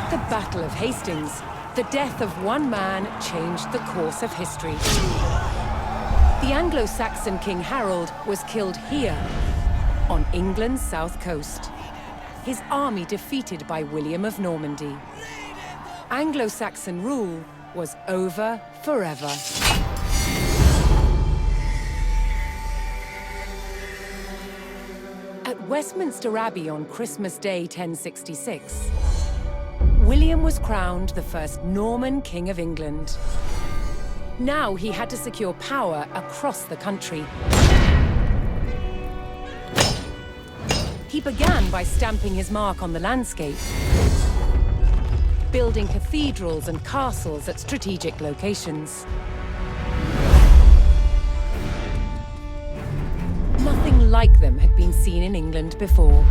At the Battle of Hastings, the death of one man changed the course of history. The Anglo-Saxon King Harold was killed here, on England's south coast. His army defeated by William of Normandy. Anglo-Saxon rule was over forever. At Westminster Abbey on Christmas Day 1066, William was crowned the first Norman King of England. Now he had to secure power across the country. He began by stamping his mark on the landscape, building cathedrals and castles at strategic locations. Nothing like them had been seen in England before.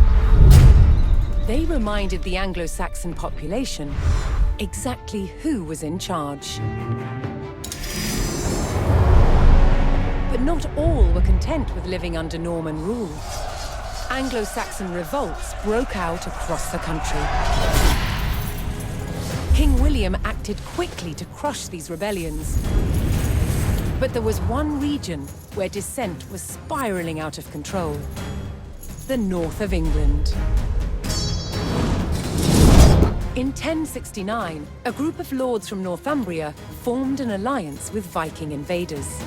They reminded the Anglo-Saxon population exactly who was in charge. But not all were content with living under Norman rule. Anglo-Saxon revolts broke out across the country. King William acted quickly to crush these rebellions. But there was one region where dissent was spiraling out of control: the north of England. In 1069, a group of lords from Northumbria formed an alliance with Viking invaders.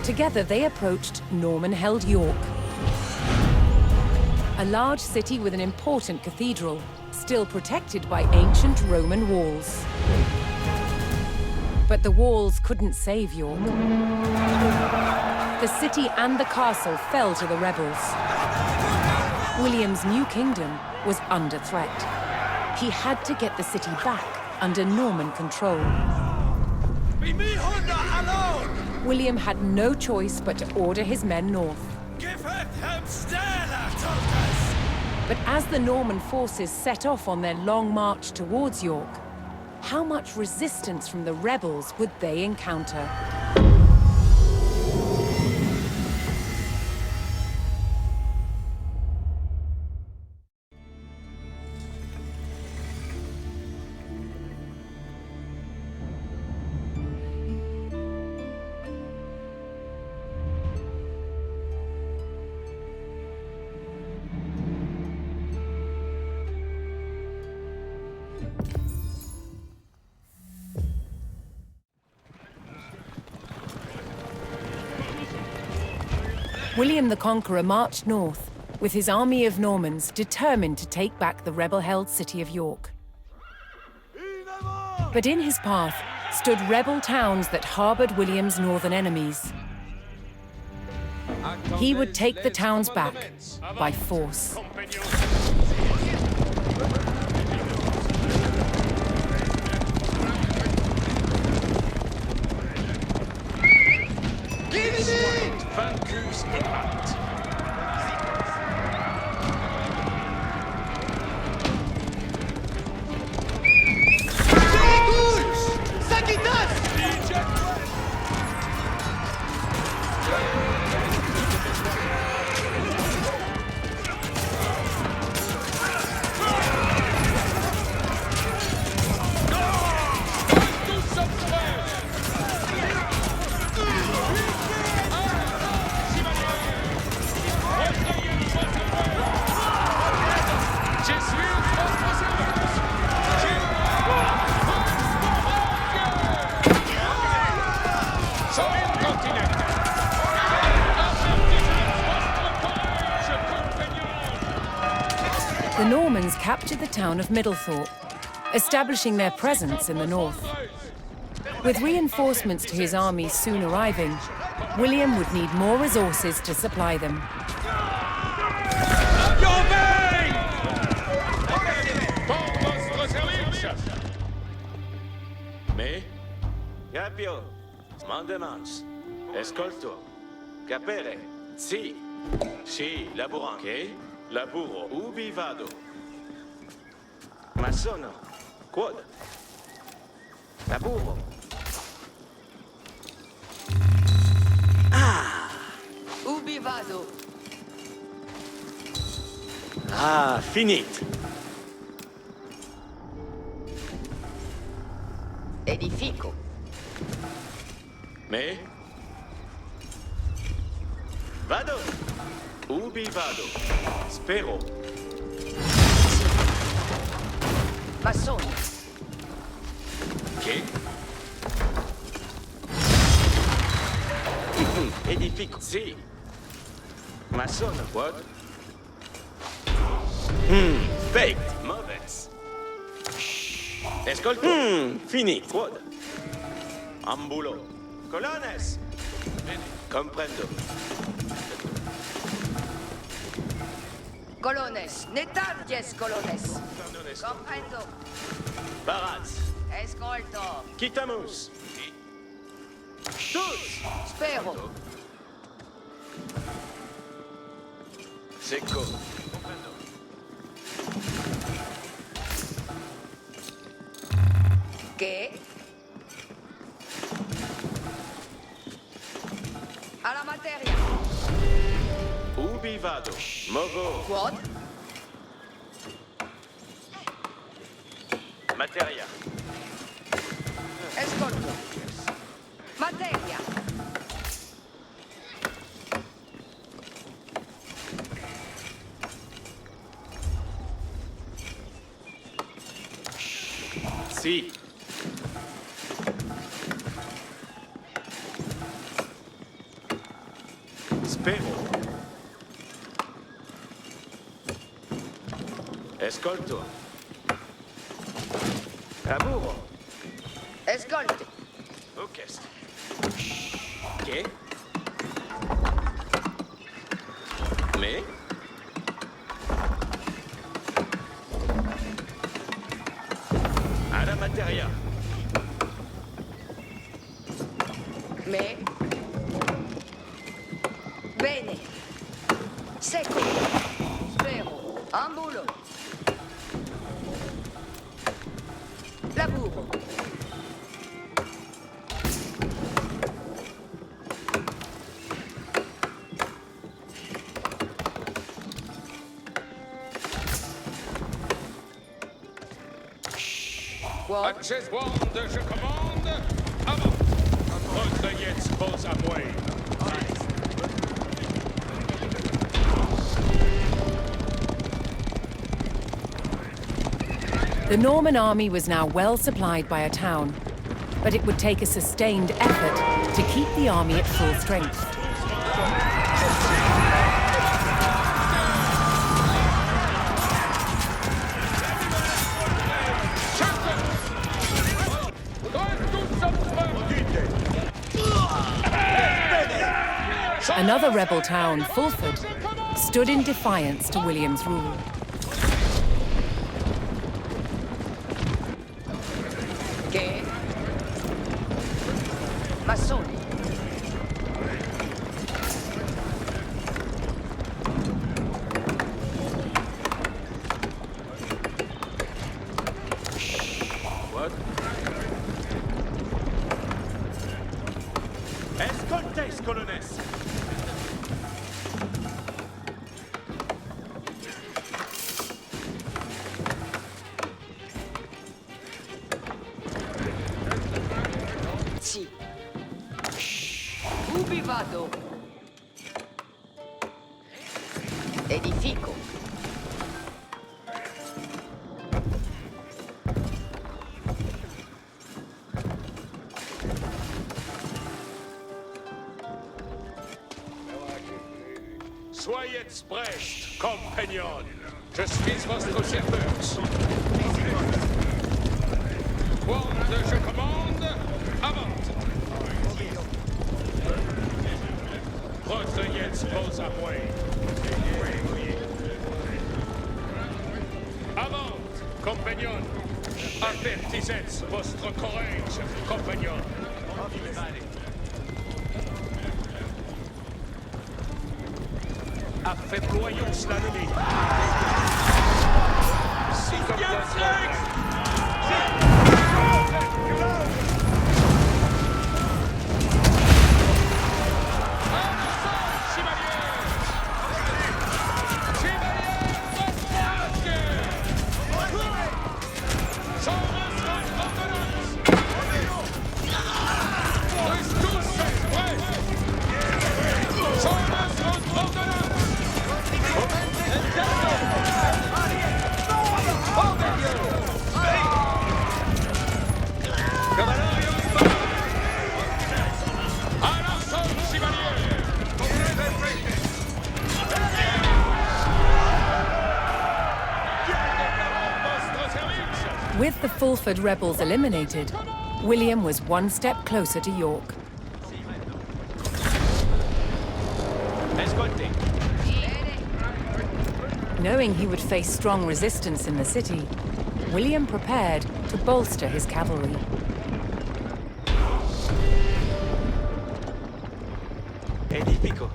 Together, they approached Norman-held York, a large city with an important cathedral, still protected by ancient Roman walls. But the walls couldn't save York. The city and the castle fell to the rebels. William's new kingdom was under threat. He had to get the city back under Norman control. William had no choice but to order his men north. But as the Norman forces set off on their long march towards York, how much resistance from the rebels would they encounter? William the Conqueror marched north, with his army of Normans determined to take back the rebel-held city of York. But in his path stood rebel towns that harbored William's northern enemies. He would take the towns back by force. Vaincus et acte. The Normans captured the town of Middlethorpe, establishing their presence in the north. With reinforcements to his army soon arriving, William would need more resources to supply them. Me? Capio, mandemans, escolto, capere, si, si, laburanche, laburo, ubi vado. Ma sono, quod, laburo. Ubi vado. Ah, finit. Edifico. Me? Vado. Ubi vado. Spero. Massoni. Che? Edifico. Sì. Ma sono what? Baked. Moves. Escolto. Finit. Quod. Ambulo. Colones. Comprendo. Colones. Netardies colones. Comprendo. Paraz. Escolto. Quitamus. Tous. Spero. Secco. Che? Alla materia. Ubi vado. Movo. Quod? Materia. Escolto. Materia. Sì. Spero. Escolto. Lavoro. Escolti. Ok. Che? Me? Alla materia. Me. Bene. Secco. Spero. Ambulo. Laburo. Quod? Accessoire de je commande. Avant. Votre jetzt pose à moi. The Norman army was now well supplied by a town, but it would take a sustained effort to keep the army at full strength. Another rebel town, Fulford, stood in defiance to William's rule. Che? Massoni. What? Escoltes, colones. Sì. Ubi vado? Edifico. Soyez prêts, compagnons. Je suis votre serveur. Quod je commande, avant. Votre jetzt pose à moi. Avant, compagnons. Avertissez votre courage, compagnons. Affaiblissons l'ennemi. Si With the Fulford rebels eliminated, William was one step closer to York. Escolti. Knowing he would face strong resistance in the city, William prepared to bolster his cavalry. Edifico.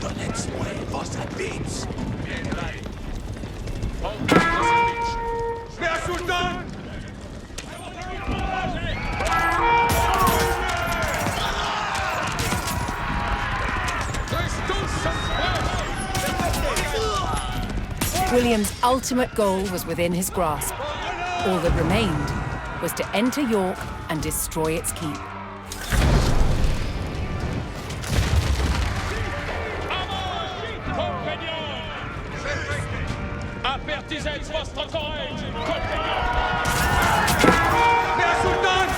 Donetsk nuevos advents. Wer Sultan! William's ultimate goal was within his grasp. All that remained was to enter York and destroy its keep. Avertissez vostre courage! Wer Sultan!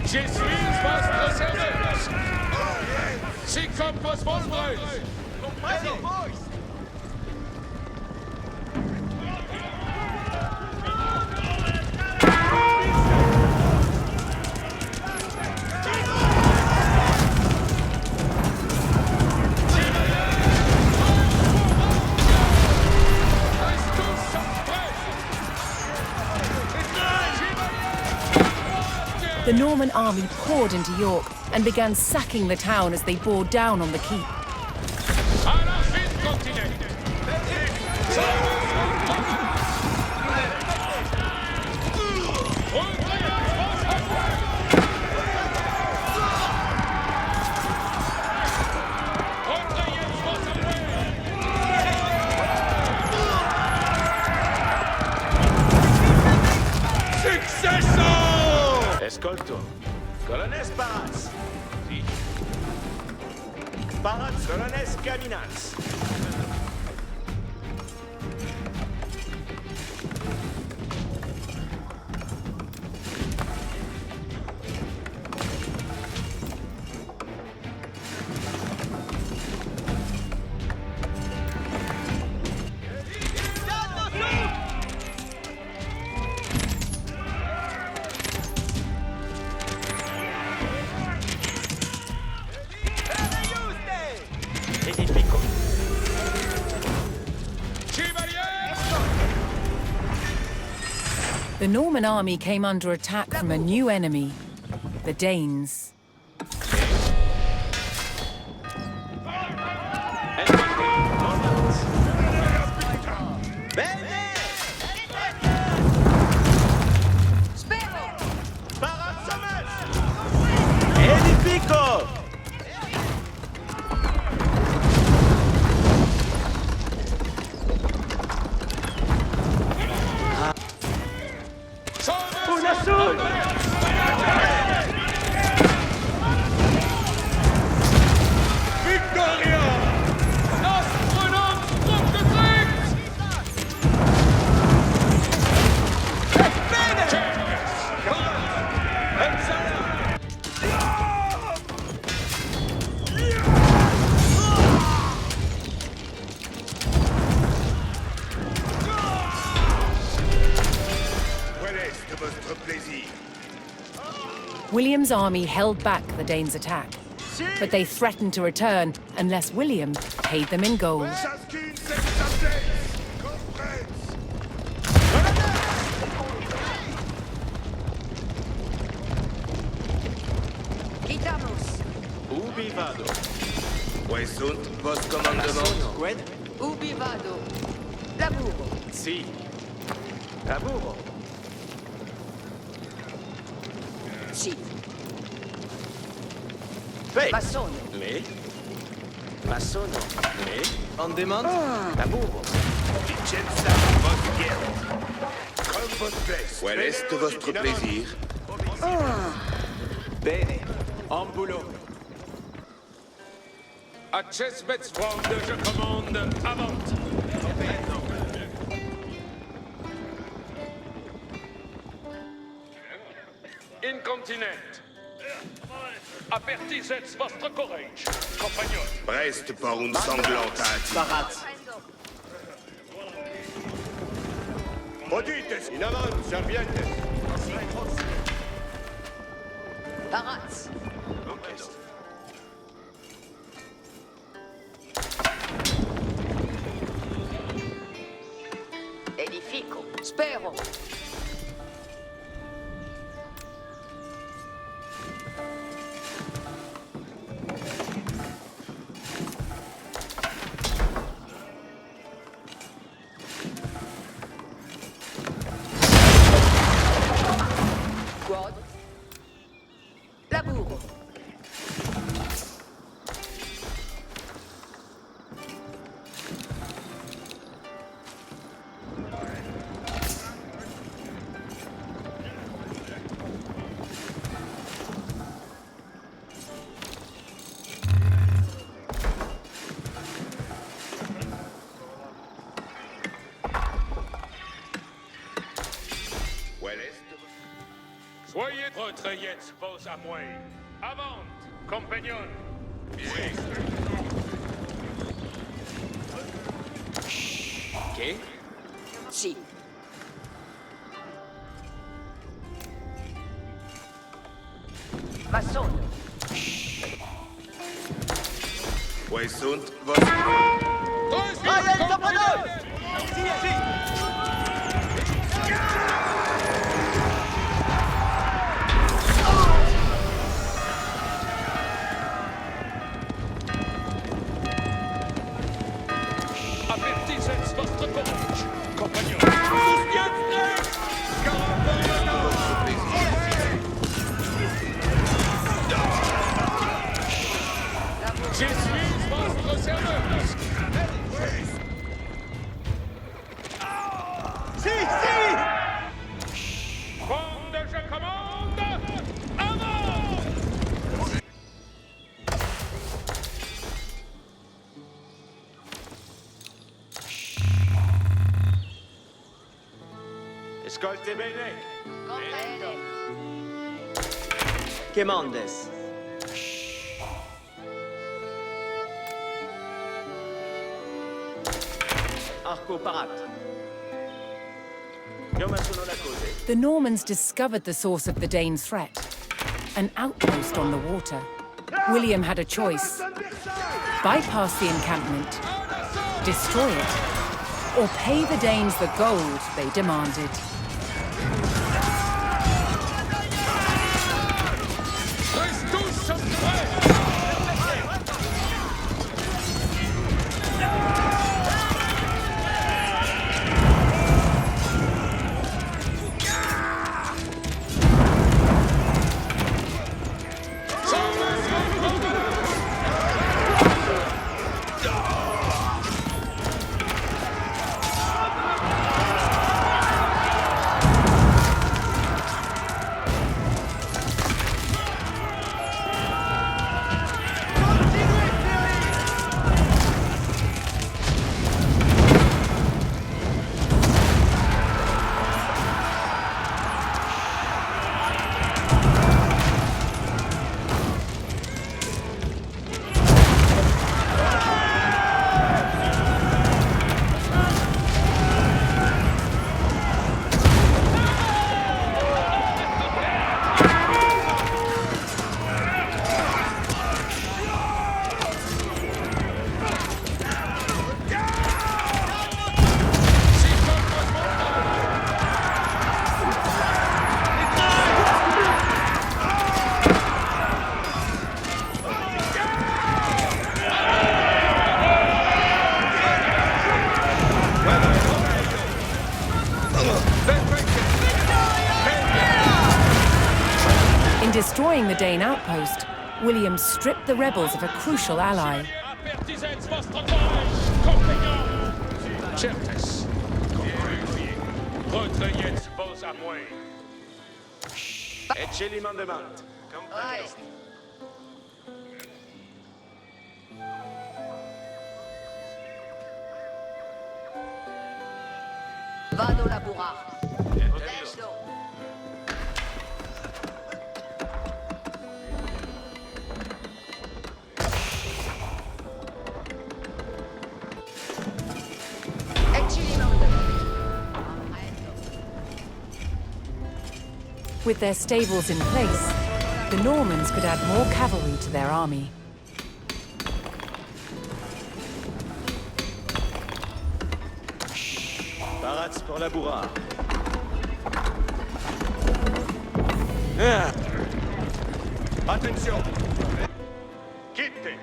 Je suis vostre service! Si comme vos voldreis! The Norman army poured into York and began sacking the town as they bore down on the keep. Escolto. Colonnes Parats. Si. Parats Colonnes Caminats. Edifico. The Norman army came under attack from a new enemy, the Danes. Spero! Edifico! Una sul! Victoria! Nostre nom fructifikt! Quel est votre plaisir? William's army held back the Danes' attack, but they threatened to return unless William paid them in gold. Chacune ses sagesse. Conference. Quitamos! Ubi vado? Où sunt vos commandements? Qued? Ubi vado? Laburo! Si. Lavoro. Sì. Fai. Massone! Me? Masono. Me? On demande? Lavoro. Vicenza vos guerre. Comme vos plaise. Quel est votre plaisir? Bene. Ambulo. Acces Betzwande, je commande, avant! Incontinent! Avertisez votre courage, compagnon. Preste por un sanglante. Barat. Odites, in avant, serviettes. Barat. Edifico. Spero. Quad. Laburo. Où est-ce? Soyez retrayez vos amours. Avant, compagnon. Ok. Si. Maçon. Où sunt vos... Avertisez votre courage, compagnon. Je suis votre serveur. Quand je commande, avant! Escolte bene. Comprende. Que mandes? Arco parat. Come sono la cose? The Normans discovered the source of the Danes' threat, an outpost on the water. William had a choice: bypass the encampment, destroy it, or pay the Danes the gold they demanded. Reste tous prêts! In destroying the Dane outpost, William stripped the rebels of a crucial ally. Avertisez votre courage, compagnon. Certes. Retrayez vos amours. Ecce li mandement. Vai. Vado laburar. Modesto. With their stables in place, the Normans could add more cavalry to their army. Parades pour la bourrare. Attention. Quittez.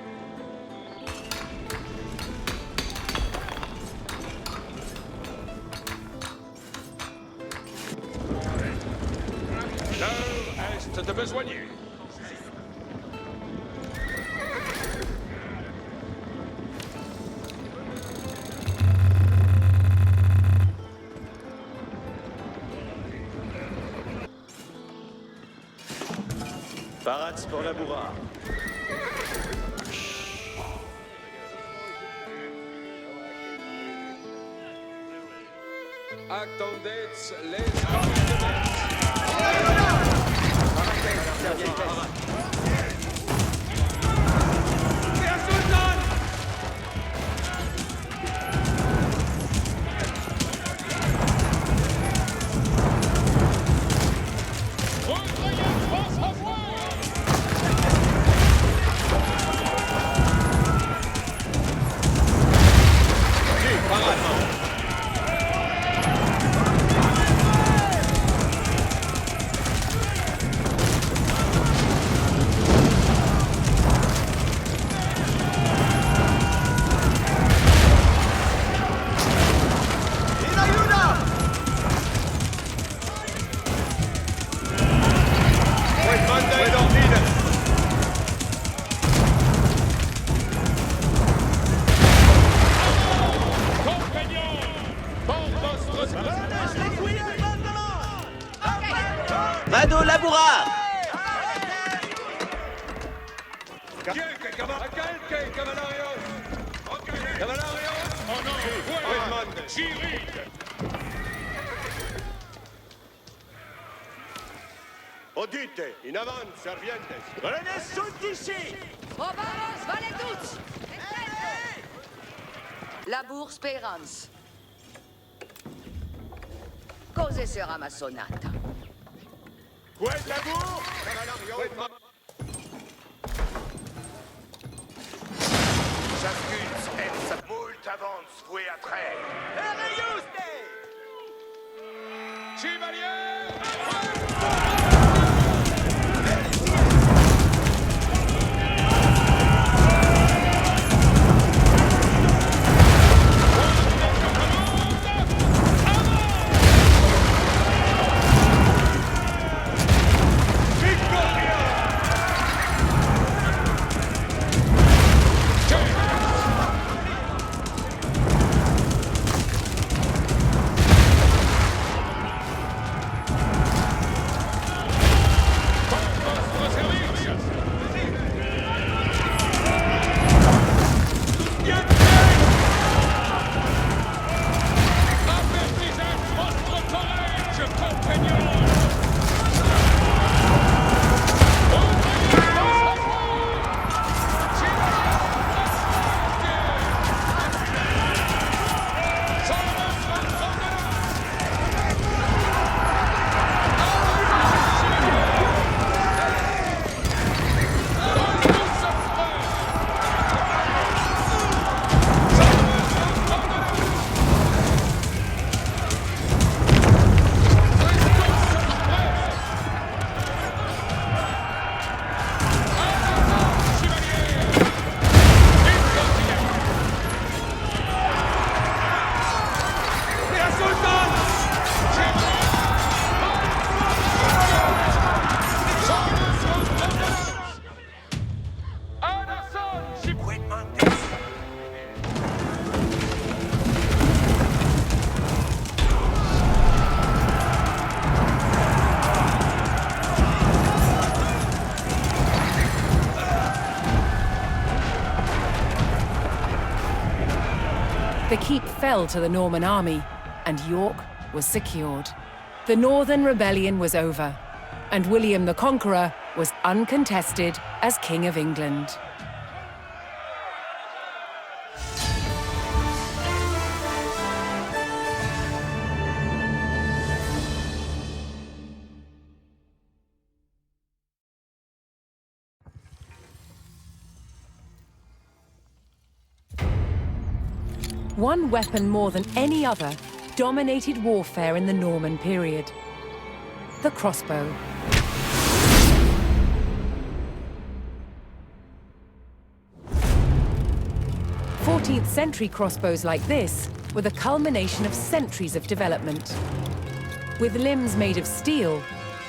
Nord-est de besoignier. Parades pour la bourrare. Attendez les... Vado la bourrare! Calque, cavalarios! Cavalarios! Oh no! Girid! Odite, in avanti, servientes. Prenez sunt ici! Obaros valetuts! Labur sperans. Cose sera ma sonata. Quel labour, cavalario. Chacune spezza moult avance fouet à trait. Chevalier! The keep fell to the Norman army, and York was secured. The Northern Rebellion was over, and William the Conqueror was uncontested as King of England. one weapon more than any other dominated warfare in the Norman period: the crossbow. 14th century crossbows like this were the culmination of centuries of development. With limbs made of steel,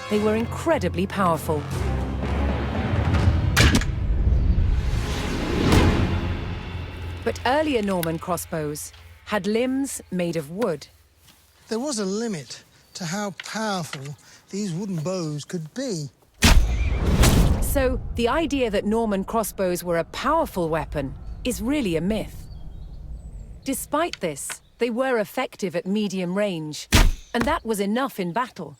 they were incredibly powerful. But earlier Norman crossbows had limbs made of wood. There was a limit to how powerful these wooden bows could be. So the idea that Norman crossbows were a powerful weapon is really a myth. Despite this, they were effective at medium range, and that was enough in battle.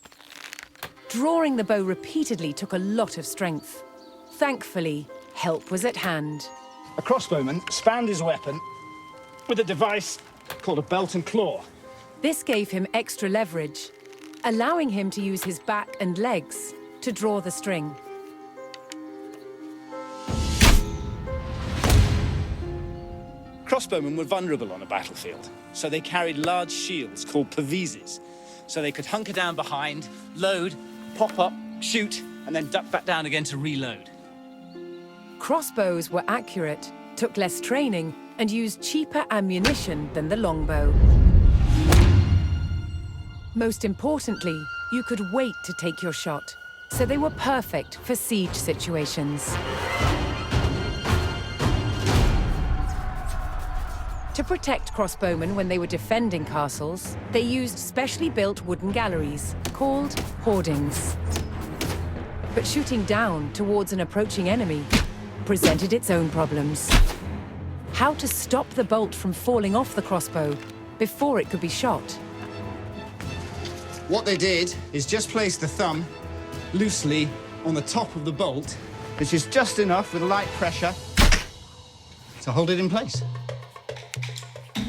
Drawing the bow repeatedly took a lot of strength. Thankfully, help was at hand. A crossbowman spanned his weapon with a device called a belt and claw. This gave him extra leverage, allowing him to use his back and legs to draw the string. Crossbowmen were vulnerable on a battlefield, so they carried large shields called pavises, so they could hunker down behind, load, pop up, shoot, and then duck back down again to reload. Crossbows were accurate, took less training, and used cheaper ammunition than the longbow. Most importantly, you could wait to take your shot, so they were perfect for siege situations. To protect crossbowmen when they were defending castles, they used specially built wooden galleries, called hoardings. But shooting down towards an approaching enemy presented its own problems. How to stop the bolt from falling off the crossbow before it could be shot? What they did is just place the thumb loosely on the top of the bolt, which is just enough with light pressure to hold it in place.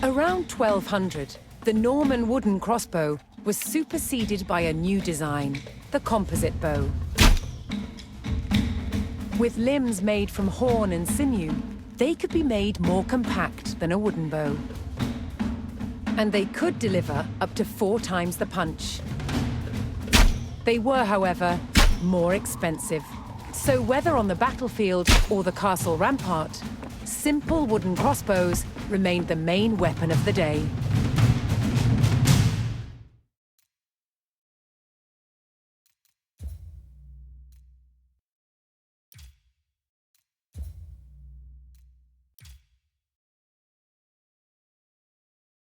Around 1200, the Norman wooden crossbow was superseded by a new design, the composite bow. With limbs made from horn and sinew, they could be made more compact than a wooden bow. And they could deliver up to 4 times the punch. They were, however, more expensive. So whether on the battlefield or the castle rampart, simple wooden crossbows remained the main weapon of the day.